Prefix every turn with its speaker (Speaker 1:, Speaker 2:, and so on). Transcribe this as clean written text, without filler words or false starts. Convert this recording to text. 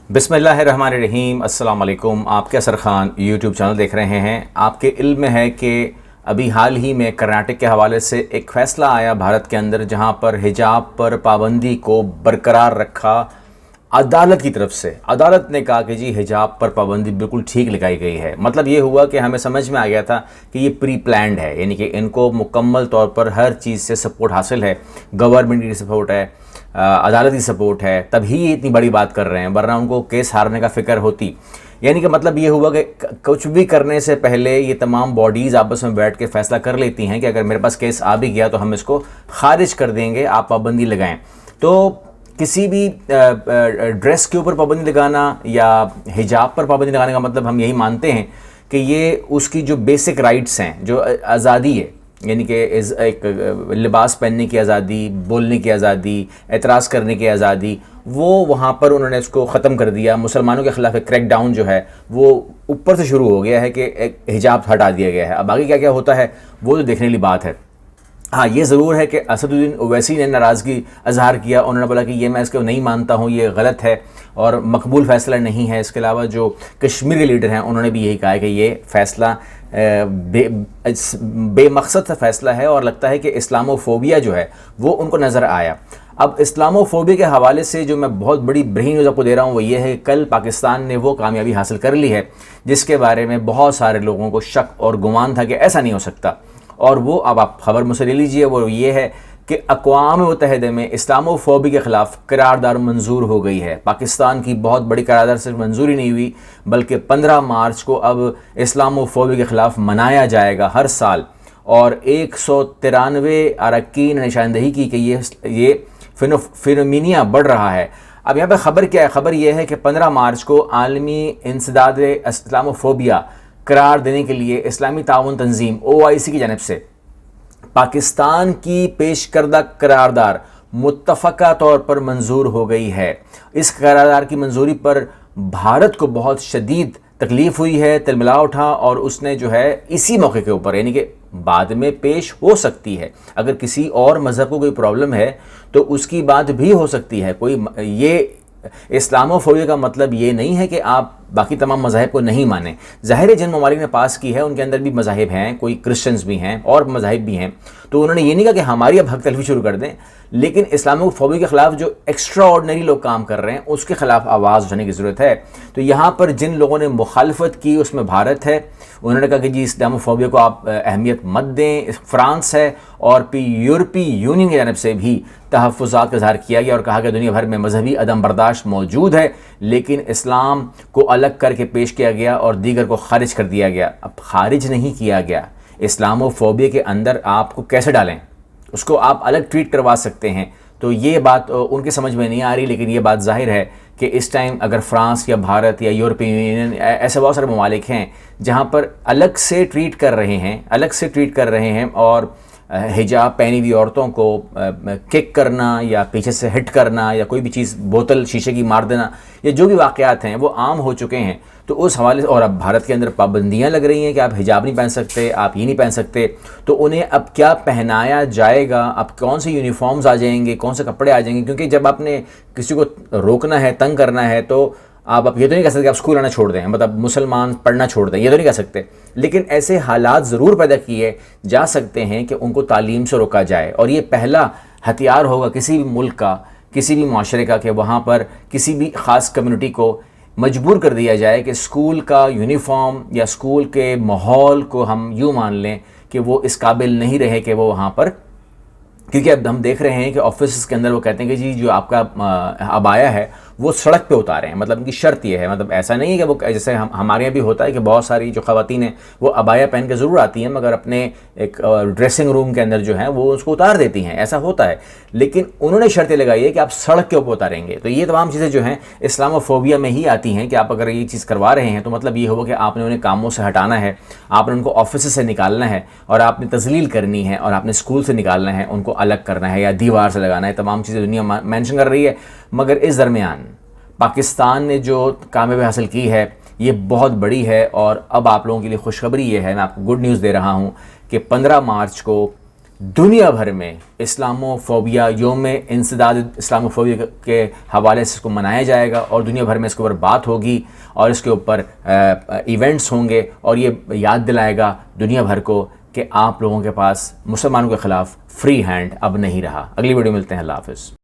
Speaker 1: بسم اللہ الرحمن الرحیم۔ السلام علیکم۔ آپ کے اثر خان یوٹیوب چینل دیکھ رہے ہیں۔ آپ کے علم میں ہے کہ ابھی حال ہی میں کرناٹک کے حوالے سے ایک فیصلہ آیا بھارت کے اندر، جہاں پر حجاب پر پابندی کو برقرار رکھا عدالت کی طرف سے۔ عدالت نے کہا کہ جی حجاب پر پابندی بالکل ٹھیک لگائی گئی ہے۔ مطلب یہ ہوا کہ ہمیں سمجھ میں آ گیا تھا کہ یہ پری پلانڈ ہے، یعنی کہ ان کو مکمل طور پر ہر چیز سے سپورٹ حاصل ہے، گورنمنٹ کی سپورٹ ہے، عدالت کی سپورٹ ہے، تبھی یہ اتنی بڑی بات کر رہے ہیں، ورنہ ان کو کیس ہارنے کا فکر ہوتی۔ یعنی کہ مطلب یہ ہوا کہ کچھ بھی کرنے سے پہلے یہ تمام باڈیز آپس میں بیٹھ کے فیصلہ کر لیتی ہیں کہ اگر میرے پاس کیس آ بھی گیا تو ہم اس کو خارج کر دیں گے، آپ پابندی لگائیں۔ تو کسی بھی ڈریس کے اوپر پابندی لگانا یا حجاب پر پابندی لگانے کا مطلب ہم یہی مانتے ہیں کہ یہ اس کی جو بیسک رائٹس ہیں، جو آزادی ہے، یعنی کہ ایک لباس پہننے کی آزادی، بولنے کی آزادی، اعتراض کرنے کی آزادی، وہ وہاں پر انہوں نے اس کو ختم کر دیا۔ مسلمانوں کے خلاف ایک کریک ڈاؤن جو ہے وہ اوپر سے شروع ہو گیا ہے کہ ایک حجاب ہٹا دیا گیا ہے۔ اب آگے کیا کیا ہوتا ہے وہ تو دیکھنے والی بات ہے۔ ہاں یہ ضرور ہے کہ اسد الدین اویسی نے ناراضگی اظہار کیا، انہوں نے بولا کہ یہ میں اس کو نہیں مانتا ہوں، یہ غلط ہے اور مقبول فیصلہ نہیں ہے۔ اس کے علاوہ جو کشمیر کے لیڈر ہیں انہوں نے بھی یہی کہا ہے کہ یہ فیصلہ بے مقصد فیصلہ ہے، اور لگتا ہے کہ اسلامو فوبیا جو ہے وہ ان کو نظر آیا۔ اب اسلامو فوبیا کے حوالے سے جو میں بہت بڑی بریکنگ نیوز آپ کو دے رہا ہوں وہ یہ ہے کہ کل پاکستان نے وہ کامیابی حاصل کر لی ہے جس کے بارے میں بہت سارے لوگوں کو شک اور گمان تھا کہ ایسا نہیں ہو سکتا، اور وہ اب آپ خبر مجھ سے لے لیجئے، وہ یہ ہے کہ اقوام متحدہ میں اسلامو فوبیا کے خلاف قرارداد منظور ہو گئی ہے۔ پاکستان کی بہت بڑی قرارداد صرف منظوری نہیں ہوئی بلکہ 15 مارچ کو اب اسلامو فوبیا کے خلاف منایا جائے گا ہر سال، اور 193 اراکین نے نشاندہی کی کہ یہ فینومینیا بڑھ رہا ہے۔ اب یہاں پہ خبر کیا ہے؟ خبر یہ ہے کہ 15 مارچ کو عالمی انسداد اسلامو فوبیا قرار دینے کے لیے اسلامی تعاون تنظیم OIC کی جانب سے پاکستان کی پیش کردہ قرارداد متفقہ طور پر منظور ہو گئی ہے۔ اس قرارداد کی منظوری پر بھارت کو بہت شدید تکلیف ہوئی ہے، تلملا اٹھا، اور اس نے جو ہے اسی موقع کے اوپر، یعنی کہ بعد میں پیش ہو سکتی ہے، اگر کسی اور مذہب کو کوئی پرابلم ہے تو اس کی بات بھی ہو سکتی ہے۔ یہ اسلامو فوبیا کا مطلب یہ نہیں ہے کہ آپ باقی تمام مذاہب کو نہیں مانیں۔ ظاہر ہے جن ممالک نے پاس کی ہے ان کے اندر بھی مذاہب ہیں، کوئی کرسچنز بھی ہیں اور مذاہب بھی ہیں، تو انہوں نے یہ نہیں کہا کہ ہماری اب حق تلفی شروع کر دیں، لیکن اسلامو فوبیا کے خلاف جو ایکسٹرا آرڈنری لوگ کام کر رہے ہیں اس کے خلاف آواز اٹھانے کی ضرورت ہے۔ تو یہاں پر جن لوگوں نے مخالفت کی اس میں بھارت ہے، انہوں نے کہا کہ جی اسلامو فوبیا کو آپ اہمیت مت دیں، فرانس ہے، اور پھر یورپی یونین کی جانب سے بھی تحفظات کا اظہار کیا گیا اور کہا کہ دنیا بھر میں مذہبی عدم برداشت موجود ہے، لیکن اسلام کو الگ کر کے پیش کیا گیا اور دیگر کو خارج کر دیا گیا۔ اب خارج نہیں کیا گیا، اسلامو فوبیا کے اندر آپ کو کیسے ڈالیں، اس کو آپ الگ ٹریٹ کروا سکتے ہیں۔ تو یہ بات ان کے سمجھ میں نہیں آ رہی، لیکن یہ بات ظاہر ہے کہ اس ٹائم اگر فرانس یا بھارت یا یورپی یونین، ایسے بہت سارے ممالک ہیں جہاں پر الگ سے ٹریٹ کر رہے ہیں اور حجاب پہنی ہوئی عورتوں کو کک کرنا یا پیچھے سے ہٹ کرنا یا کوئی بھی چیز بوتل شیشے کی مار دینا، یا جو بھی واقعات ہیں وہ عام ہو چکے ہیں۔ تو اس حوالے سے، اور اب بھارت کے اندر پابندیاں لگ رہی ہیں کہ آپ حجاب نہیں پہن سکتے، آپ یہ نہیں پہن سکتے، تو انہیں اب کیا پہنایا جائے گا، اب کون سے یونیفارمز آ جائیں گے، کون سے کپڑے آ جائیں گے، کیونکہ جب آپ نے کسی کو روکنا ہے، تنگ کرنا ہے، تو آپ یہ تو نہیں کہہ سکتے کہ آپ اسکول آنا چھوڑ دیں، مطلب مسلمان پڑھنا چھوڑ دیں، یہ تو نہیں کہہ سکتے، لیکن ایسے حالات ضرور پیدا کیے جا سکتے ہیں کہ ان کو تعلیم سے روکا جائے، اور یہ پہلا ہتھیار ہوگا کسی بھی ملک کا، کسی بھی معاشرے کا، کہ وہاں پر کسی بھی خاص کمیونٹی کو مجبور کر دیا جائے کہ اسکول کا یونیفارم یا اسکول کے ماحول کو ہم یوں مان لیں کہ وہ اس قابل نہیں رہے کہ وہ وہاں پر، کیونکہ اب ہم دیکھ رہے ہیں کہ آفیسز کے اندر وہ کہتے ہیں کہ جی جو آپ کا عبایا ہے وہ سڑک پہ اتاریں، مطلب ان کی شرط یہ ہے، مطلب ایسا نہیں ہے کہ وہ جیسے ہمارے یہاں بھی ہوتا ہے کہ بہت ساری جو خواتین ہیں وہ عبایا پہن کے ضرور آتی ہیں مگر اپنے ایک ڈریسنگ روم کے اندر جو ہیں وہ اس کو اتار دیتی ہیں، ایسا ہوتا ہے، لیکن انہوں نے شرط لگائی ہے کہ آپ سڑک کے اوپر اتاریں گے۔ تو یہ تمام چیزیں جو ہیں اسلامو فوبیا میں ہی آتی ہیں کہ آپ اگر یہ چیز کروا رہے ہیں تو مطلب یہ ہوگا کہ آپ نے انہیں کاموں سے ہٹانا ہے، آپ نے ان کو آفس سے نکالنا ہے، اور آپ نے تذلیل کرنی ہے، اور آپ نے اسکول سے نکالنا ہے، ان کو الگ کرنا ہے یا دیوار سے لگانا ہے، تمام چیزیں دنیا مینشن کر رہی ہے۔ مگر اس درمیان پاکستان نے جو کامیابی حاصل کی ہے یہ بہت بڑی ہے، اور اب آپ لوگوں کے لیے خوشخبری یہ ہے، میں آپ کو گڈ نیوز دے رہا ہوں کہ 15 مارچ کو دنیا بھر میں اسلاموفوبیا، یوم انسداد اسلاموفوبیا کے حوالے سے اس کو منایا جائے گا، اور دنیا بھر میں اس کے اوپر بات ہوگی اور اس کے اوپر ایونٹس ہوں گے، اور یہ یاد دلائے گا دنیا بھر کو کہ آپ لوگوں کے پاس مسلمانوں کے خلاف فری ہینڈ اب نہیں رہا۔ اگلی ویڈیو ملتے ہیں، اللہ حافظ۔